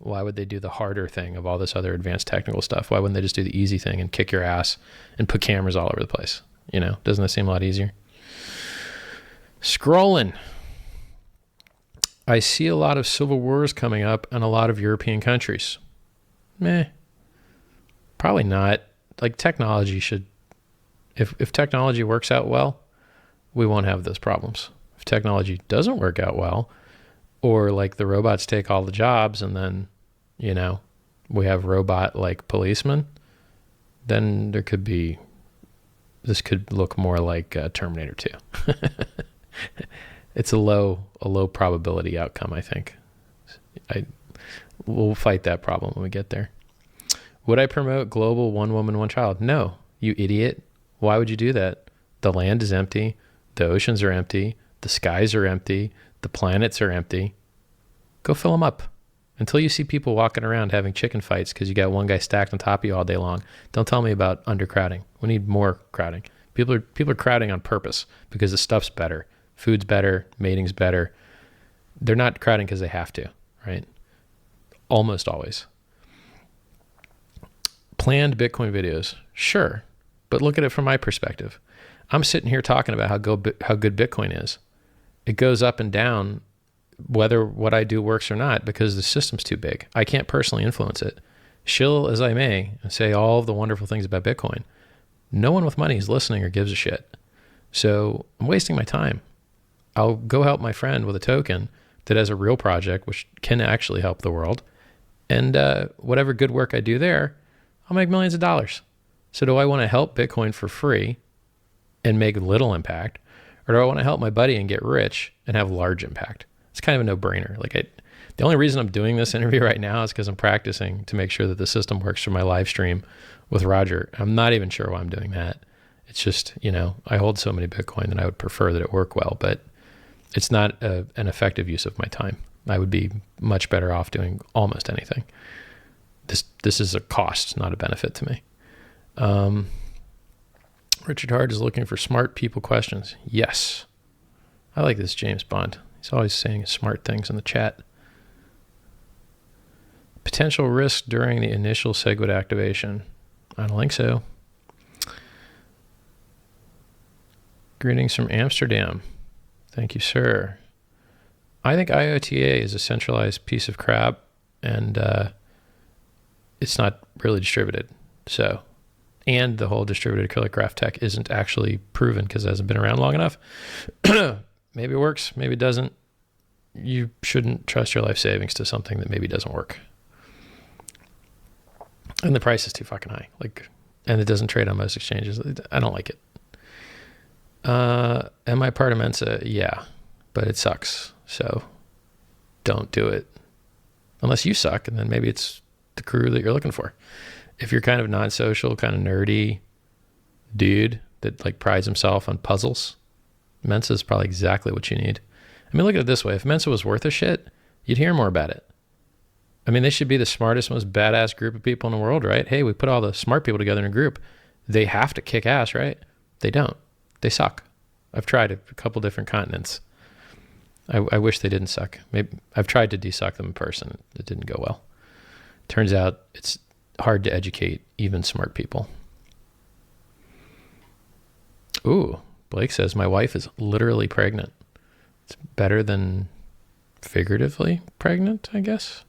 Why would they do the harder thing of all this other advanced technical stuff? Why wouldn't they just do the easy thing and kick your ass and put cameras all over the place? You know, doesn't that seem a lot easier? Scrolling. I see a lot of civil wars coming up in a lot of European countries. Meh. Probably not. Like technology should, if technology works out well, we won't have those problems. If technology doesn't work out well, or like the robots take all the jobs and then, you know, we have robot like policemen, then there could be, this could look more like Terminator 2. It's a low probability outcome, I think. We'll fight that problem when we get there. Would I promote global one woman, one child? No, you idiot. Why would you do that? The land is empty. The oceans are empty. The skies are empty. The planets are empty. Go fill them up. Until you see people walking around having chicken fights because you got one guy stacked on top of you all day long, don't tell me about undercrowding. We need more crowding. People are crowding on purpose because the stuff's better. Food's better. Mating's better. They're not crowding because they have to, right? Almost always. Planned Bitcoin videos. Sure. But look at it from my perspective. I'm sitting here talking about how good Bitcoin is. It goes up and down whether what I do works or not because the system's too big. I can't personally influence it. Shill as I may and say all of the wonderful things about Bitcoin, no one with money is listening or gives a shit. So I'm wasting my time. I'll go help my friend with a token that has a real project which can actually help the world. And whatever good work I do there, I'll make millions of dollars. So do I want to help Bitcoin for free and make little impact? Or do I want to help my buddy and get rich and have large impact? It's kind of a no-brainer. The only reason I'm doing this interview right now is because I'm practicing to make sure that the system works for my live stream with Roger. I'm not even sure why I'm doing that. It's just, you know, I hold so many Bitcoin that I would prefer that it work well, but it's not an effective use of my time. I would be much better off doing almost anything. This is a cost, not a benefit to me. Richard Hart is looking for smart people questions. Yes. I like this James Bond. He's always saying smart things in the chat. Potential risk during the initial SegWit activation. I don't think so. Greetings from Amsterdam. Thank you, sir. I think IOTA is a centralized piece of crap, and it's not really distributed. So, and the whole distributed acrylic graph tech isn't actually proven because it hasn't been around long enough. Maybe it works, maybe it doesn't. You shouldn't trust your life savings to something that maybe doesn't work. And the price is too fucking high. And it doesn't trade on most exchanges. I don't like it. Am I part of Mensa? Yeah, but it sucks. So don't do it. Unless you suck, and then maybe it's the crew that you're looking for. If you're kind of non-social, kind of nerdy dude that prides himself on puzzles, Mensa is probably exactly what you need. I mean, look at it this way. If Mensa was worth a shit, you'd hear more about it. I mean, they should be the smartest, most badass group of people in the world, right? Hey, we put all the smart people together in a group. They have to kick ass, right? They don't. They suck. I've tried a couple different continents. I wish they didn't suck. Maybe I've tried to de-suck them in person. It didn't go well. Turns out it's hard to educate even smart people. Ooh, Blake says, my wife is literally pregnant. It's better than figuratively pregnant, I guess.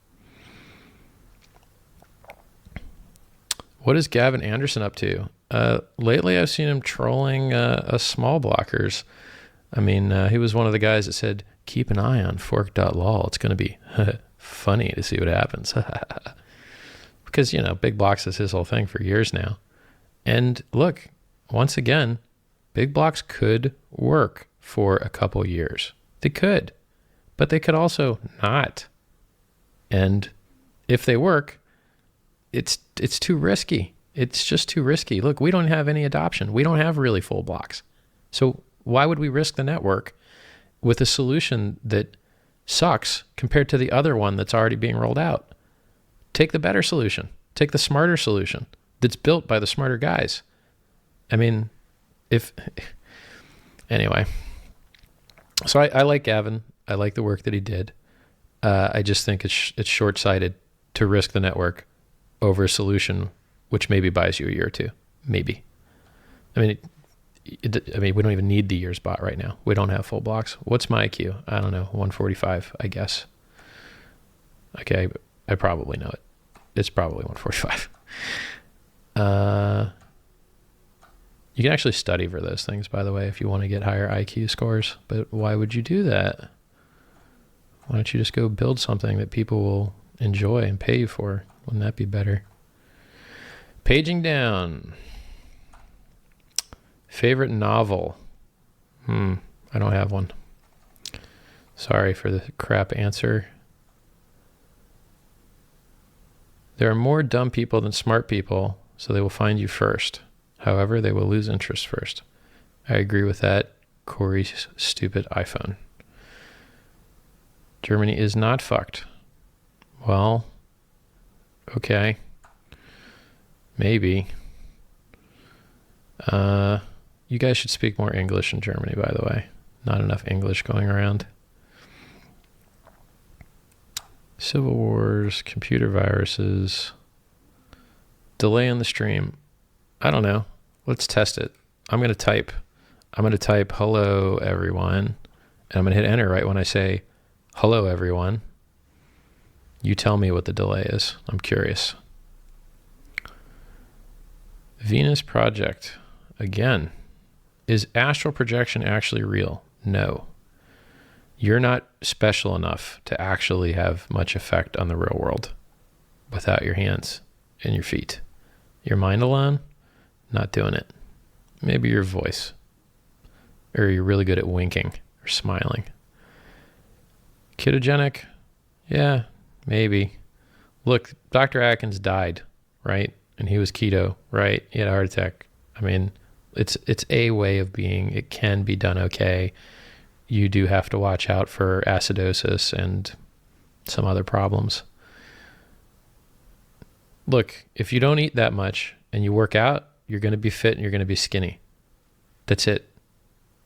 What is Gavin Anderson up to? Lately, I've seen him trolling small blockers. I mean, he was one of the guys that said, keep an eye on fork.lol. It's going to be funny to see what happens. Because, you know, Big Blocks is his whole thing for years now. And look, once again, Big Blocks could work for a couple years. They could, but they could also not. And if they work, it's too risky. It's just too risky. Look, we don't have any adoption. We don't have really full blocks. So why would we risk the network with a solution that sucks compared to the other one that's already being rolled out? Take the better solution. Take the smarter solution that's built by the smarter guys. I mean, anyway. So I like Gavin. I like the work that he did. I just think it's short-sighted to risk the network over a solution which maybe buys you a year or two. Maybe. I mean, we don't even need the years bought right now. We don't have full blocks. What's my IQ? I don't know, 145, I guess. Okay, I probably know it. It's probably 145. You can actually study for those things, by the way, if you want to get higher IQ scores. But why would you do that? Why don't you just go build something that people will enjoy and pay you for? Wouldn't that be better? Paging down. Favorite novel? I don't have one. Sorry for the crap answer. There are more dumb people than smart people, so they will find you first. However, they will lose interest first. I agree with that. Corey's stupid iPhone. Germany is not fucked. Well, okay. Maybe. You guys should speak more English in Germany, by the way. Not enough English going around. Civil wars, computer viruses, delay on the stream. I don't know. Let's test it. I'm going to type hello everyone, and I'm going to hit enter right when I say hello everyone. You tell me what the delay is. I'm curious. Venus Project. Again, is astral projection actually real? No. You're not special enough to actually have much effect on the real world without your hands and your feet. Your mind alone, not doing it. Maybe your voice, or you're really good at winking or smiling. Ketogenic, yeah, maybe. Look, Dr. Atkins died, right? And he was keto, right? He had a heart attack. I mean, it's a way of being. It can be done okay. You do have to watch out for acidosis and some other problems. Look, if you don't eat that much and you work out, you're going to be fit and you're going to be skinny. That's it.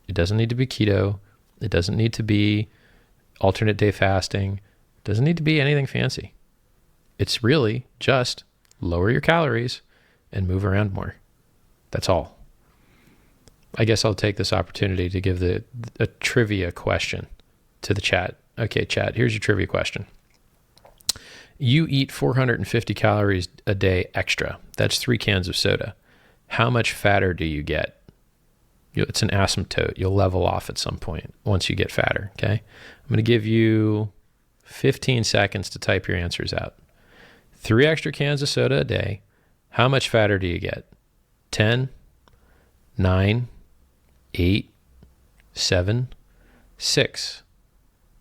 It doesn't need to be keto. It doesn't need to be alternate day fasting. It doesn't need to be anything fancy. It's really just lower your calories and move around more. That's all. I guess I'll take this opportunity to give a trivia question to the chat. Okay, chat, here's your trivia question. You eat 450 calories a day extra. That's 3 cans of soda. How much fatter do you get? It's an asymptote. You'll level off at some point once you get fatter, okay? I'm going to give you 15 seconds to type your answers out. 3 extra cans of soda a day. How much fatter do you get? 10, 9, 8, 7, 6.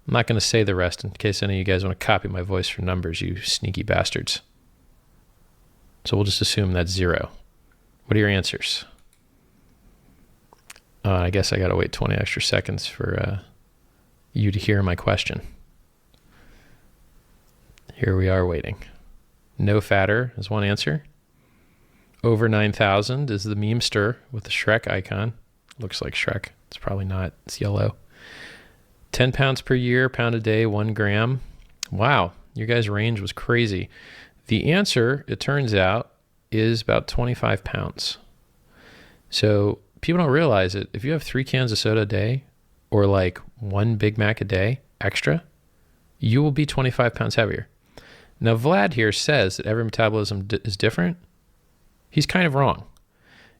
I'm not going to say the rest in case any of you guys want to copy my voice for numbers, you sneaky bastards. So we'll just assume that's 0. What are your answers? I guess I got to wait 20 extra seconds for you to hear my question. Here we are waiting. No fatter is one answer. Over 9,000 is the memester with the Shrek icon. Looks like Shrek. It's probably not. It's yellow. 10 pounds per year, pound a day, 1 gram. Wow, your guys' range was crazy. The answer, it turns out, is about 25 pounds. So people don't realize it. If you have 3 cans of soda a day, or like 1 Big Mac a day extra, you will be 25 pounds heavier. Now, Vlad here says that every metabolism is different. He's kind of wrong.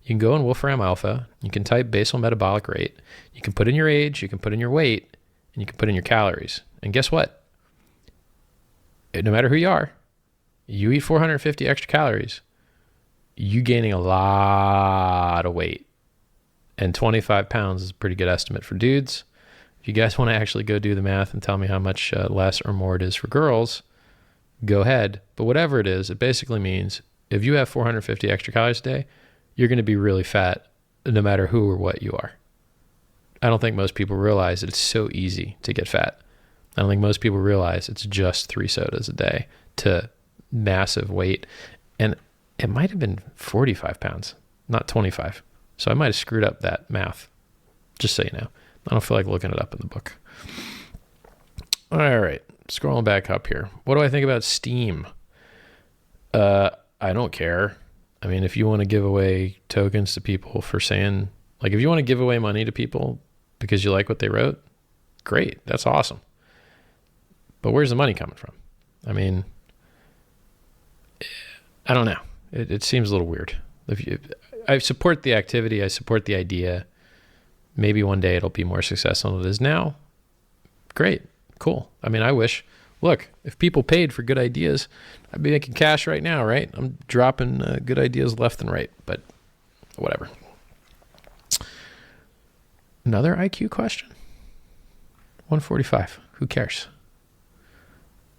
You can go in Wolfram Alpha, you can type basal metabolic rate, you can put in your age, you can put in your weight, and you can put in your calories. And guess what? No matter who you are, you eat 450 extra calories, you gaining a lot of weight. And 25 pounds is a pretty good estimate for dudes. If you guys want to actually go do the math and tell me how much less or more it is for girls, go ahead. But whatever it is, it basically means if you have 450 extra calories a day, you're going to be really fat no matter who or what you are. I don't think most people realize that it's so easy to get fat. I don't think most people realize it's just 3 sodas a day to massive weight. And it might have been 45 pounds, not 25. So I might have screwed up that math, just so you know. I don't feel like looking it up in the book. All right, scrolling back up here. What do I think about Steam? I don't care. I mean, if you want to give away tokens to people for saying, like, if you want to give away money to people because you like what they wrote, great. That's awesome. But where's the money coming from? I mean, I don't know. It seems a little weird. I support the activity. I support the idea. Maybe one day it'll be more successful than it is now. Great. Cool. I mean, I wish, look, if people paid for good ideas, I'd be making cash right now, right? I'm dropping good ideas left and right, but whatever. Another IQ question? 145. Who cares?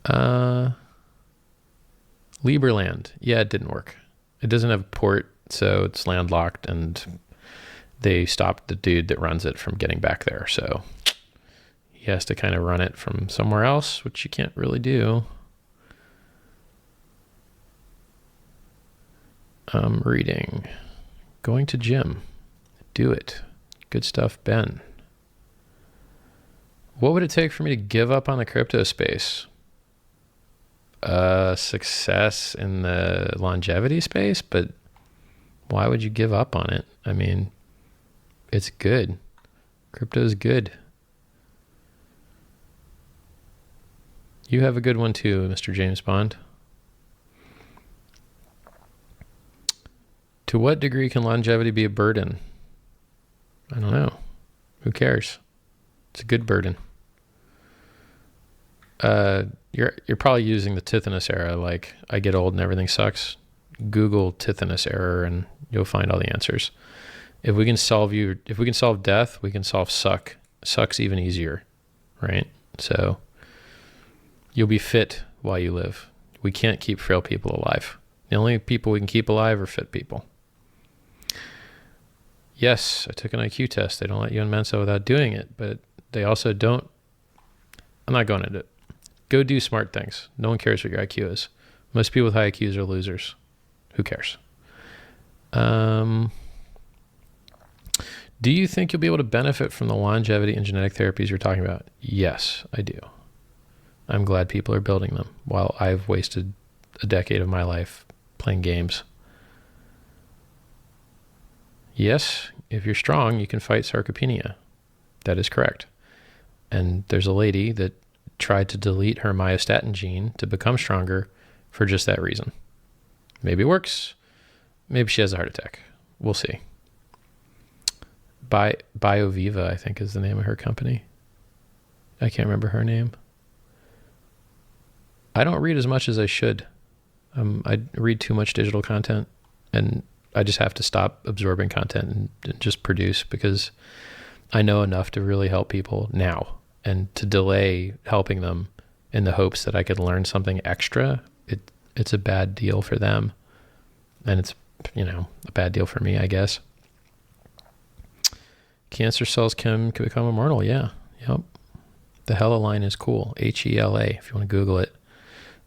Lieberland. Yeah, it didn't work. It doesn't have a port, so it's landlocked, and they stopped the dude that runs it from getting back there. So he has to kind of run it from somewhere else, which you can't really do. Reading. Going to gym. Do it. Good stuff, Ben. What would it take for me to give up on the crypto space? Success in the longevity space, but why would you give up on it? I mean, it's good. Crypto's good. You have a good one too, Mr. James Bond. To what degree can longevity be a burden? I don't know. Who cares? It's a good burden. You're probably using the Tithonus era, like I get old and everything sucks. Google Tithonus error and you'll find all the answers. If we can solve death, we can solve suck. Suck's even easier, right? So you'll be fit while you live. We can't keep frail people alive. The only people we can keep alive are fit people. Yes, I took an IQ test. They don't let you in Mensa without doing it, but they also don't. I'm not going into it. Go do smart things. No one cares what your IQ is. Most people with high IQs are losers. Who cares? Do you think you'll be able to benefit from the longevity and genetic therapies you're talking about? Yes, I do. I'm glad people are building them while I've wasted a decade of my life playing games. Yes, if you're strong, you can fight sarcopenia. That is correct. And there's a lady that tried to delete her myostatin gene to become stronger for just that reason. Maybe it works. Maybe she has a heart attack. We'll see. BioViva, I think, is the name of her company. I can't remember her name. I don't read as much as I should. I read too much digital content, and I just have to stop absorbing content and just produce, because I know enough to really help people now, and to delay helping them in the hopes that I could learn something extra, it's a bad deal for them, and it's, a bad deal for me, I guess. Cancer cells can become immortal. Yeah. Yep. The Hela line is cool. HELA, if you want to Google it.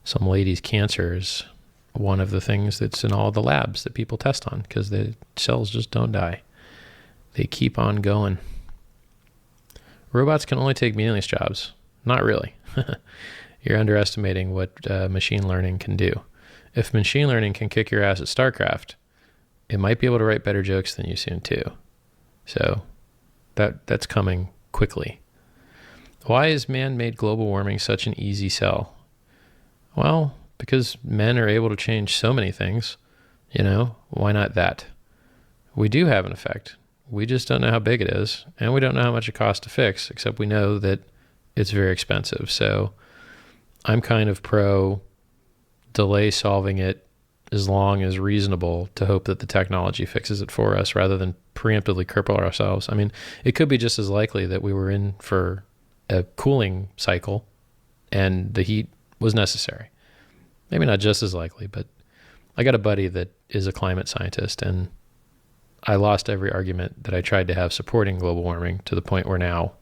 Some lady's cancer is one of the things that's in all the labs that people test on, because the cells just don't die. They keep on going. Robots can only take meaningless jobs. Not really. You're underestimating what machine learning can do. If machine learning can kick your ass at StarCraft, it might be able to write better jokes than you soon too. So that's coming quickly. Why is man-made global warming such an easy sell? Well, because men are able to change so many things, why not that? We do have an effect. We just don't know how big it is, and we don't know how much it costs to fix, except we know that it's very expensive. So I'm kind of pro delay solving it as long as reasonable, to hope that the technology fixes it for us rather than preemptively cripple ourselves. I mean, it could be just as likely that we were in for a cooling cycle and the heat was necessary. Maybe not just as likely, but I got a buddy that is a climate scientist, and I lost every argument that I tried to have supporting global warming, to the point where now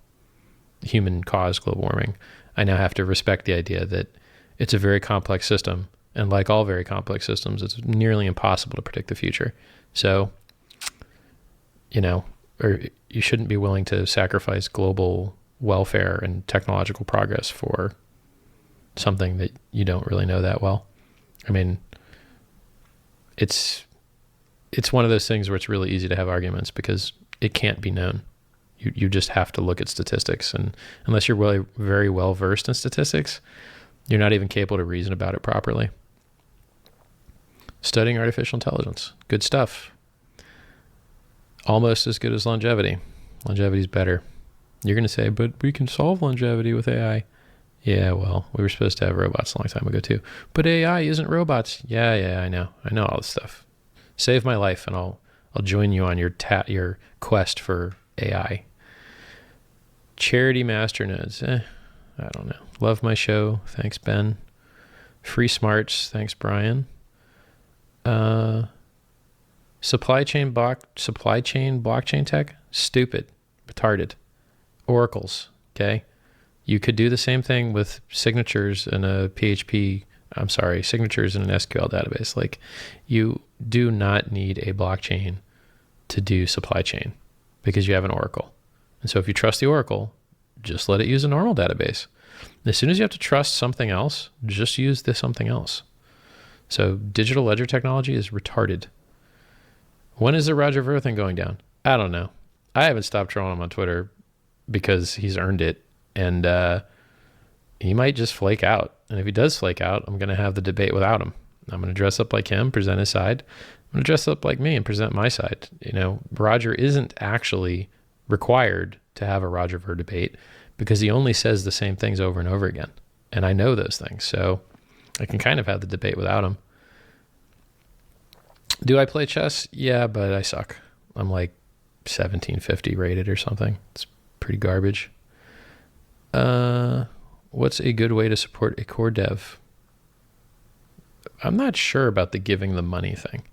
human caused global warming. I now have to respect the idea that it's a very complex system, and like all very complex systems, it's nearly impossible to predict the future. So, or you shouldn't be willing to sacrifice global welfare and technological progress for something that you don't really know that well. I mean, it's one of those things where it's really easy to have arguments because it can't be known. You just have to look at statistics, and unless you're really very well versed in statistics, you're not even capable to reason about it properly. Studying artificial intelligence, good stuff. Almost as good as longevity. Longevity is better. You're going to say, but we can solve longevity with AI. Yeah, well, we were supposed to have robots a long time ago too. But AI isn't robots. Yeah, I know. I know all this stuff. Save my life, and I'll join you on your quest for AI. Charity masternodes. I don't know. Love my show. Thanks, Ben. Free smarts. Thanks, Brian. Supply chain blockchain tech. Stupid. Retarded. Oracles. Okay. You could do the same thing with signatures in a signatures in an SQL database. Like, you do not need a blockchain to do supply chain because you have an Oracle. And so if you trust the Oracle, just let it use a normal database. As soon as you have to trust something else, just use this something else. So digital ledger technology is retarded. When is the Roger Ver thing going down? I don't know. I haven't stopped trolling him on Twitter because he's earned it. And he might just flake out. And if he does flake out, I'm going to have the debate without him. I'm going to dress up like him, present his side. I'm going to dress up like me and present my side. You know, Roger isn't actually required to have a Roger Ver debate because he only says the same things over and over again. And I know those things. So I can kind of have the debate without him. Do I play chess? Yeah, but I suck. I'm like 1750 rated or something. It's pretty garbage. What's a good way to support a core dev? I'm not sure about the giving the money thing.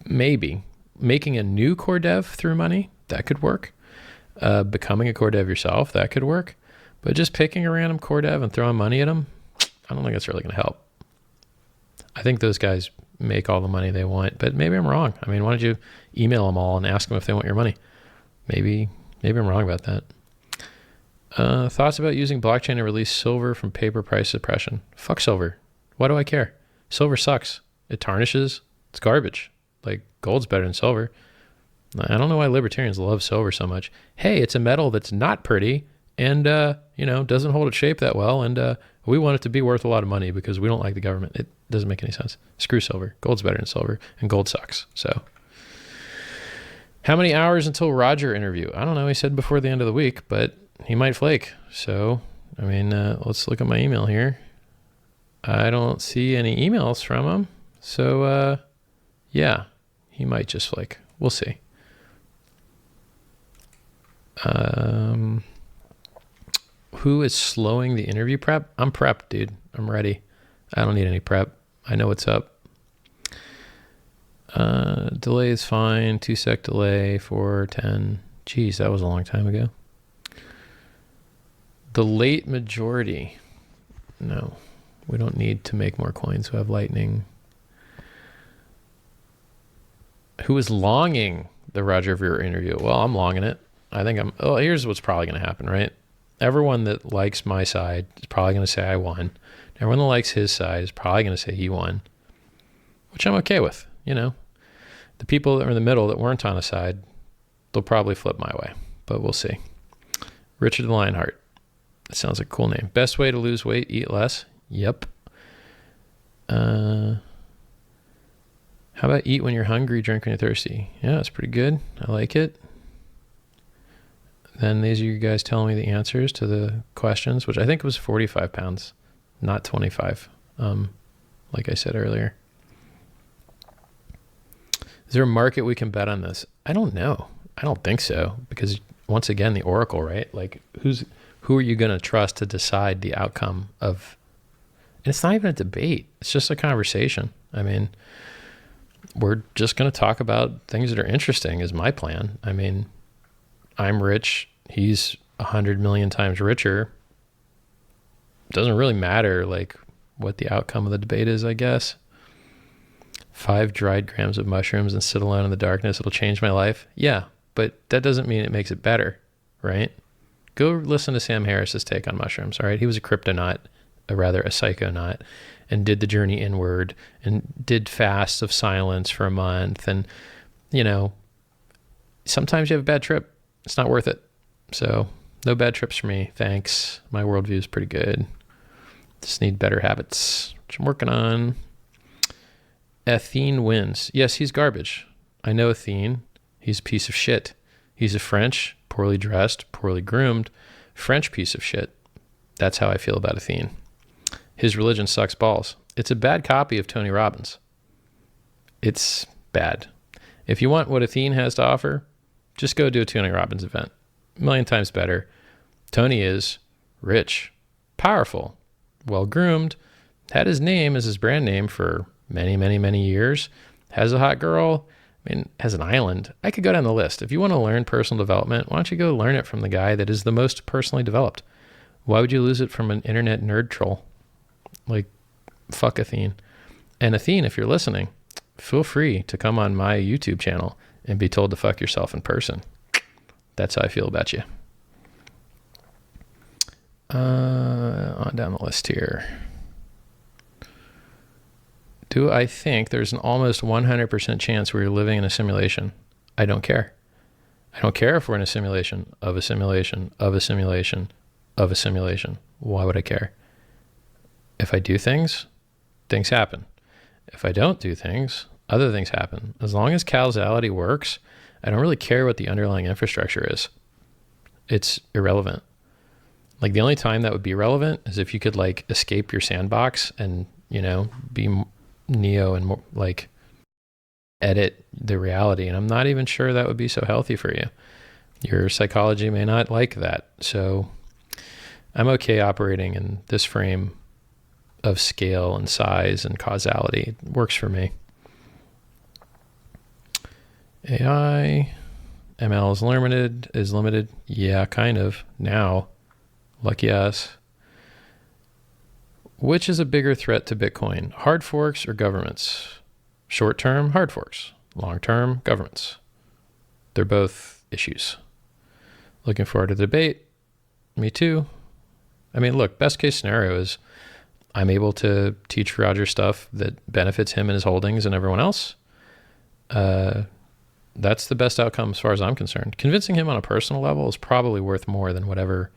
Maybe making a new core dev through money, that could work. Becoming a core dev yourself, that could work. But just picking a random core dev and throwing money at them, I don't think that's really going to help. I think those guys make all the money they want, but maybe I'm wrong. I mean, why don't you email them all and ask them if they want your money? Maybe I'm wrong about that. Thoughts about using blockchain to release silver from paper price suppression? Fuck silver. Why do I care? Silver sucks. It tarnishes. It's garbage. Like, gold's better than silver. I don't know why libertarians love silver so much. Hey, it's a metal that's not pretty and, doesn't hold its shape that well. And we want it to be worth a lot of money because we don't like the government. It doesn't make any sense. Screw silver. Gold's better than silver, and gold sucks. So how many hours until Roger interview? I don't know. He said before the end of the week, but he might flake. So, I mean, let's look at my email here. I don't see any emails from him. So, yeah, he might just flake. We'll see. Who is slowing the interview prep? I'm prepped, dude. I'm ready. I don't need any prep. I know what's up. Delay is fine. 2-sec delay, 4:10. Geez, that was a long time ago. The late majority. No, we don't need to make more coins who have lightning. Who is longing the Roger Ver interview? Well, I'm longing it. I think here's what's probably going to happen, right? Everyone that likes my side is probably going to say I won. Everyone that likes his side is probably going to say he won, which I'm okay with. You know, the people that are in the middle that weren't on a side, they'll probably flip my way, but we'll see. Richard the Lionheart. That sounds like a cool name. Best way to lose weight, eat less. Yep. How about eat when you're hungry, drink when you're thirsty? Yeah, that's pretty good. I like it. Then these are you guys telling me the answers to the questions, which I think was 45 pounds, not 25, like I said earlier. Is there a market we can bet on this? I don't know. I don't think so, because once again, the Oracle, right? Like, who are you going to trust to decide the outcome of? And it's not even a debate. It's just a conversation. I mean, we're just going to talk about things that are interesting is my plan. I mean, I'm rich. He's 100 million times richer. Doesn't really matter like what the outcome of the debate is, I guess. 5 dried grams of mushrooms and sit alone in the darkness. It'll change my life. Yeah, but that doesn't mean it makes it better, right? Go listen to Sam Harris's take on mushrooms, all right? He was a cryptonaut, a psychonaut, and did the journey inward and did fasts of silence for a month. And, you know, sometimes you have a bad trip. It's not worth it. So no bad trips for me. Thanks. My worldview is pretty good. Just need better habits, which I'm working on. Athene wins. Yes, he's garbage. I know Athene. He's a piece of shit. He's a French, poorly dressed, poorly groomed, French piece of shit. That's how I feel about Athene. His religion sucks balls. It's a bad copy of Tony Robbins. It's bad. If you want what Athene has to offer, just go do a Tony Robbins event. A million times better. Tony is rich, powerful, well-groomed, had his name as his brand name for many, many, many years, has a hot girl, I mean, has an island. I could go down the list. If you want to learn personal development, why don't you go learn it from the guy that is the most personally developed? Why would you lose it from an internet nerd troll? Like, fuck Athene. And Athene, if you're listening, feel free to come on my YouTube channel and be told to fuck yourself in person. That's how I feel about you. On down the list here. Do I think there's an almost 100% chance we're living in a simulation? I don't care. I don't care if we're in a simulation of a simulation of a simulation of a simulation. Why would I care? If I do things, things happen. If I don't do things, other things happen. As long as causality works, I don't really care what the underlying infrastructure is. It's irrelevant. Like, the only time that would be relevant is if you could, like, escape your sandbox and, you know, be Neo and more, like, edit the reality. And I'm not even sure that would be so healthy for you. Your psychology may not like that. So I'm okay operating in this frame of scale and size and causality. It works for me. AI, ML is limited. Yeah, kind of now. Lucky us. Which is a bigger threat to Bitcoin, hard forks or governments? Short term, hard forks. Long term, governments. They're both issues. Looking forward to the debate. Me too. I mean, look, best case scenario is I'm able to teach Roger stuff that benefits him and his holdings and everyone else. That's the best outcome as far as I'm concerned. Convincing him on a personal level is probably worth more than whatever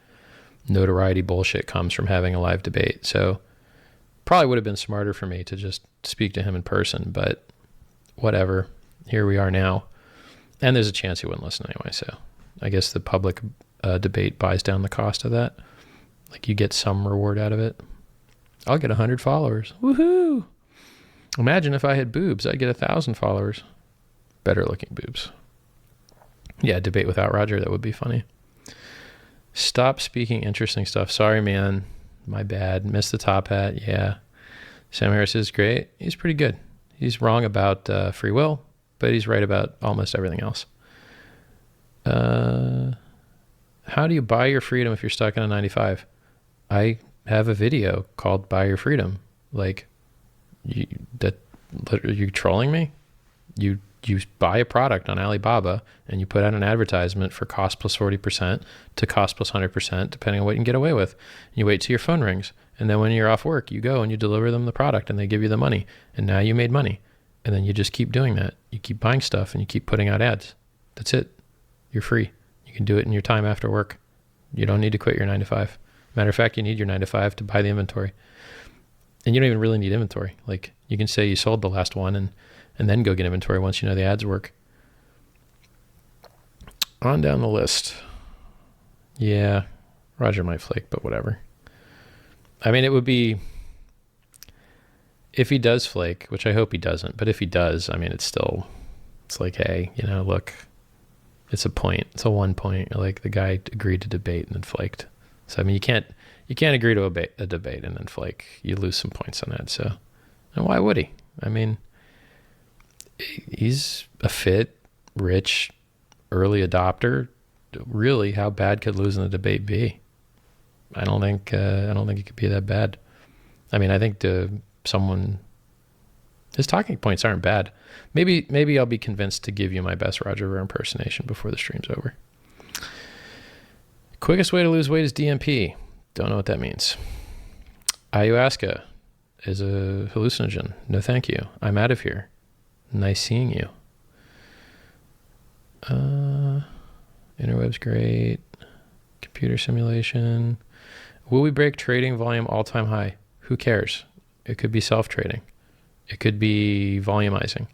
notoriety bullshit comes from having a live debate. So probably would have been smarter for me to just speak to him in person, but whatever. Here we are now. And there's a chance he wouldn't listen anyway. So I guess the public debate buys down the cost of that. Like, you get some reward out of it. I'll get 100 followers. Woohoo! Imagine if I had boobs, I'd get 1,000 followers. Better looking boobs. Yeah, debate without Roger, that would be funny. Stop speaking interesting stuff. Sorry, man. My bad. Missed the top hat. Yeah. Sam Harris is great. He's pretty good. He's wrong about free will, but he's right about almost everything else. How do you buy your freedom if you're stuck in a 95? I have a video called Buy Your Freedom. Like, are you trolling me? You buy a product on Alibaba and you put out an advertisement for cost plus 40% to cost plus 100%, depending on what you can get away with. You wait till your phone rings. And then when you're off work, you go and you deliver them the product and they give you the money. And now you made money. And then you just keep doing that. You keep buying stuff and you keep putting out ads. That's it. You're free. You can do it in your time after work. You don't need to quit your 9 to 5. Matter of fact, you need your 9 to 5 to buy the inventory. And you don't even really need inventory. Like, you can say you sold the last one and then go get inventory once you know the ads work. On down the list. Yeah, Roger might flake, but whatever. I mean, it would be, if he does flake, which I hope he doesn't, but if he does, I mean, it's like, hey, you know, look, it's a point. It's a 1 point. Like, the guy agreed to debate and then flaked. So, I mean, you can't agree to a debate and then flake. You lose some points on that. So, and why would he? I mean, he's a fit, rich, early adopter. Really, how bad could losing the debate be? I don't think it could be that bad. I mean, I think his talking points aren't bad. Maybe I'll be convinced to give you my best Roger Ver impersonation before the stream's over. Quickest way to lose weight is DMP. Don't know what that means. Ayahuasca. is a hallucinogen. No, thank you. I'm out of here. Nice seeing you. Interweb's great. Computer simulation. Will we break trading volume all-time high? Who cares? It could be self-trading. It could be volumizing.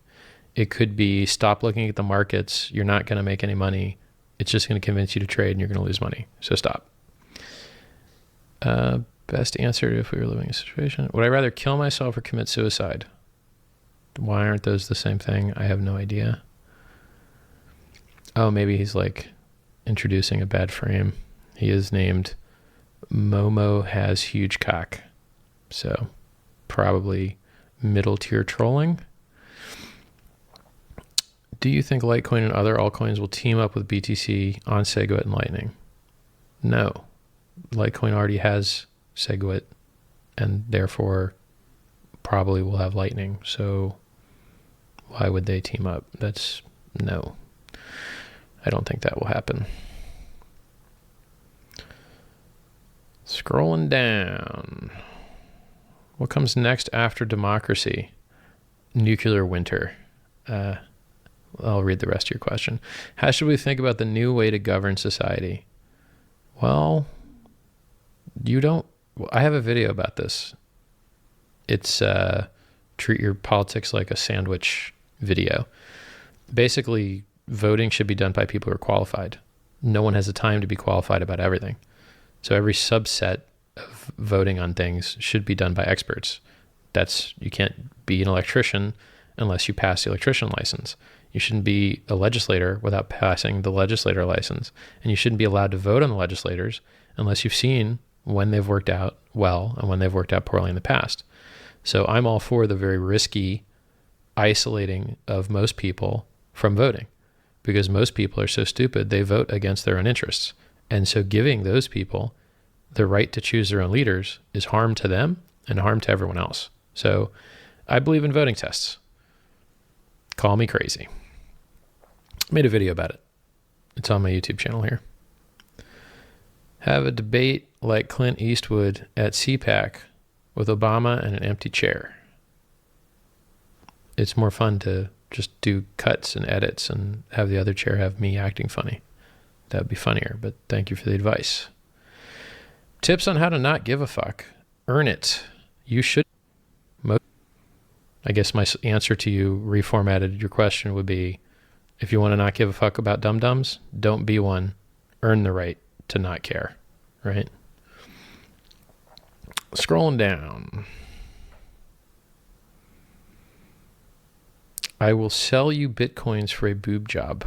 It could be stop looking at the markets. You're not going to make any money. It's just going to convince you to trade and you're going to lose money. So stop. Best answer if we were living in a situation. Would I rather kill myself or commit suicide? Why aren't those the same thing? I have no idea. Oh, maybe he's like introducing a bad frame. He is named Momo Has Huge Cock. So probably middle tier trolling. Do you think Litecoin and other altcoins will team up with BTC on SegWit and Lightning? No. Litecoin already has SegWit and therefore probably will have Lightning. So why would they team up? That's no. I don't think that will happen. Scrolling down. What comes next after democracy? Nuclear winter. I'll read the rest of your question. How should we think about the new way to govern society? Well, I have a video about this. It's treat your politics like a sandwich video. Basically, voting should be done by people who are qualified. No one has the time to be qualified about everything. So every subset of voting on things should be done by experts. You can't be an electrician unless you pass the electrician license. You shouldn't be a legislator without passing the legislator license. And you shouldn't be allowed to vote on the legislators unless you've seen when they've worked out well and when they've worked out poorly in the past. So I'm all for the very risky isolating of most people from voting, because most people are so stupid they vote against their own interests. And so giving those people the right to choose their own leaders is harm to them and harm to everyone else. So I believe in voting tests. Call me crazy. I made a video about it. It's on my YouTube channel here. Have a debate like Clint Eastwood at CPAC with Obama and an empty chair. It's more fun to just do cuts and edits and have the other chair have me acting funny. That would be funnier, but thank you for the advice. Tips on how to not give a fuck. Earn it. You should. I guess my answer to you, reformatted your question, would be, if you want to not give a fuck about dum-dums, don't be one. Earn the right to not care, right? Scrolling down. I will sell you Bitcoins for a boob job.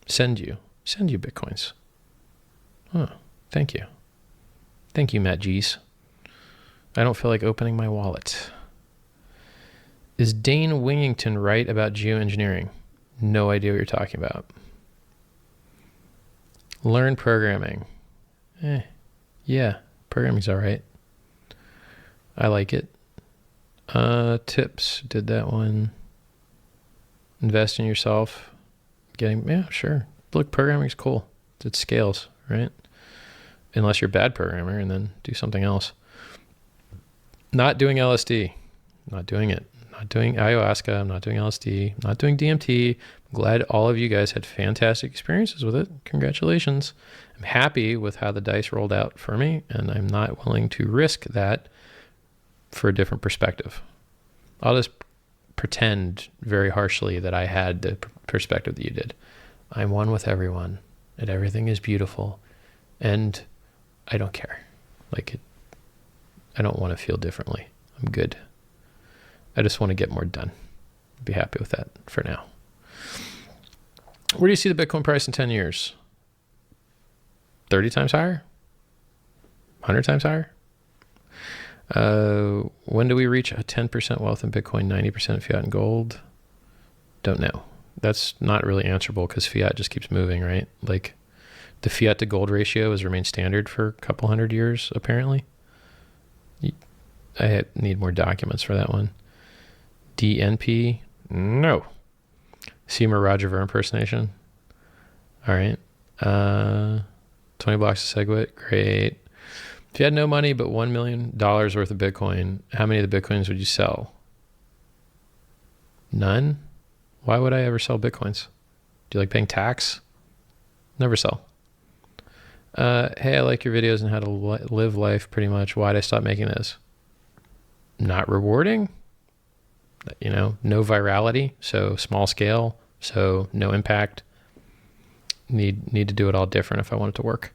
Send you Bitcoins. Oh, thank you. Thank you, Matt G's. I don't feel like opening my wallet. Is Dane Wingington right about geoengineering? No idea what you're talking about. Learn programming. Yeah, programming's all right. I like it. Tips, did that one. Invest in yourself. Yeah, sure. Look, programming's cool. It scales, right? Unless you're a bad programmer, and then do something else. Not doing LSD. Not doing it. Not doing ayahuasca. I'm not doing LSD. Not doing DMT. I'm glad all of you guys had fantastic experiences with it. Congratulations. I'm happy with how the dice rolled out for me, and I'm not willing to risk that for a different perspective. I'll just pretend very harshly that I had the perspective that you did. I'm one with everyone, and everything is beautiful, and I don't care. I don't want to feel differently. I'm good. I just want to get more done. Be happy with that for now. Where do you see the Bitcoin price in 10 years? 30 times higher? 100 times higher? When do we reach a 10% wealth in Bitcoin, 90% fiat and gold? Don't know. That's not really answerable because fiat just keeps moving, right? Like the fiat to gold ratio has remained standard for a couple hundred years, apparently. I need more documents for that one. DNP? No. Seymour Roger Ver impersonation? All right. 20 blocks of SegWit? Great. If you had no money but $1 million worth of Bitcoin, how many of the Bitcoins would you sell? None? Why would I ever sell Bitcoins? Do you like paying tax? Never sell. Hey, I like your videos on how to live life pretty much. Why'd I stop making those? Not rewarding. No virality. So small scale. So no impact. Need to do it all different if I want it to work.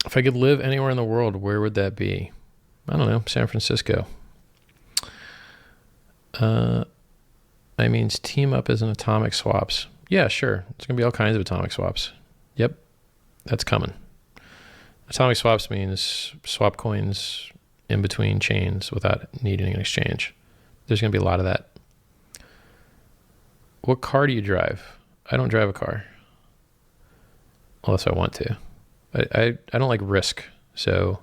If I could live anywhere in the world, where would that be? I don't know. San Francisco. I means team up as an atomic swaps. Yeah, sure. It's going to be all kinds of atomic swaps. Yep. That's coming. Atomic swaps means swap coins in between chains without needing an exchange. There's going to be a lot of that. What car do you drive? I don't drive a car. Unless I want to. I don't like risk. So